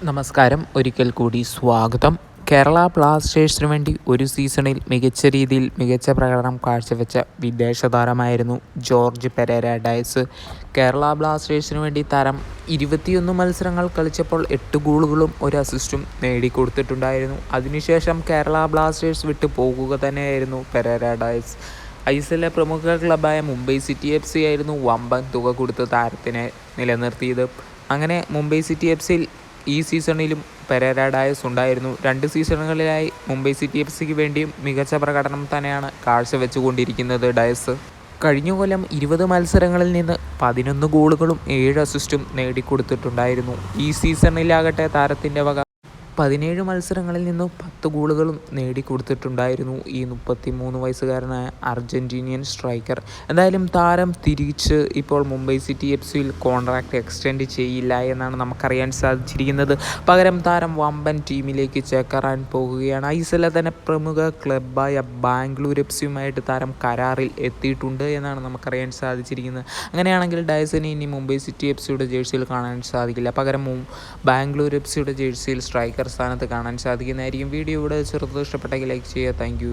നമസ്കാരം, ഒരിക്കൽ കൂടി സ്വാഗതം. കേരള ബ്ലാസ്റ്റേഴ്സിനു വേണ്ടി ഒരു സീസണിൽ മികച്ച രീതിയിൽ മികച്ച പ്രകടനം കാഴ്ചവെച്ച വിദേശ താരമായിരുന്നു ജോർജ് പെരേര ഡയസ്. കേരള ബ്ലാസ്റ്റേഴ്സിനു വേണ്ടി താരം 21 മത്സരങ്ങൾ കളിച്ചപ്പോൾ 8 ഗോളുകളും 1 അസിസ്റ്റും നേടിക്കൊടുത്തിട്ടുണ്ടായിരുന്നു. അതിനുശേഷം കേരള ബ്ലാസ്റ്റേഴ്സ് വിട്ടു പോകുക തന്നെയായിരുന്നു പെരേര ഡയസ്. ഐഎസ്എല്ലിലെ പ്രമുഖ ക്ലബ്ബായ മുംബൈ സിറ്റി FC ആയിരുന്നു വമ്പൻ തുക കൊടുത്ത് താരത്തിനെ നിലനിർത്തിയത്. അങ്ങനെ മുംബൈ സിറ്റി FCയിൽ ഈ സീസണിലും പെരേര ഡയസ് ഉണ്ടായിരുന്നു. 2 സീസണുകളിലായി മുംബൈ സിറ്റി FCക്ക് വേണ്ടിയും മികച്ച പ്രകടനം തന്നെയാണ് കാഴ്ചവെച്ചുകൊണ്ടിരിക്കുന്നത് ഡയസ്. കഴിഞ്ഞ കൊല്ലം 20 മത്സരങ്ങളിൽ നിന്ന് 11 ഗോളുകളും 7 അസിസ്റ്റും നേടിക്കൊടുത്തിട്ടുണ്ടായിരുന്നു. ഈ സീസണിലാകട്ടെ താരത്തിൻ്റെ വക 17 മത്സരങ്ങളിൽ നിന്നും 10 ഗോളുകളും നേടിക്കൊടുത്തിട്ടുണ്ടായിരുന്നു ഈ 33 വയസ്സുകാരനായ അർജൻറ്റീനിയൻ സ്ട്രൈക്കർ. എന്തായാലും താരം തിരിച്ച് ഇപ്പോൾ മുംബൈ സിറ്റി FCയിൽ കോൺട്രാക്റ്റ് എക്സ്റ്റെൻഡ് ചെയ്യില്ല എന്നാണ് നമുക്കറിയാൻ സാധിച്ചിരിക്കുന്നത്. പകരം താരം വമ്പൻ ടീമിലേക്ക് ചേക്കേറാൻ പോകുകയാണ്. ഐഎസ്എല്ലിലെ തന്നെ പ്രമുഖ ക്ലബ്ബായ ബാംഗ്ലൂർ FCയുമായിട്ട് താരം കരാറിൽ എത്തിയിട്ടുണ്ട് എന്നാണ് നമുക്കറിയാൻ സാധിച്ചിരിക്കുന്നത്. അങ്ങനെയാണെങ്കിൽ ഡയസിനെ ഇനി മുംബൈ സിറ്റി FCയുടെ ജേഴ്സിയിൽ കാണാൻ സാധിക്കില്ല. പകരം ബാംഗ്ലൂർ FCയുടെ ജേഴ്സിയിൽ സ്ട്രൈക്കർ സ്ഥാനത്ത് കാണാൻ സാധിക്കുന്നതായിരിക്കും. വീഡിയോ ഇവിടെ ചെറുത് ഇഷ്ടപ്പെട്ടെങ്കിൽ ലൈക്ക് ചെയ്യുക. താങ്ക്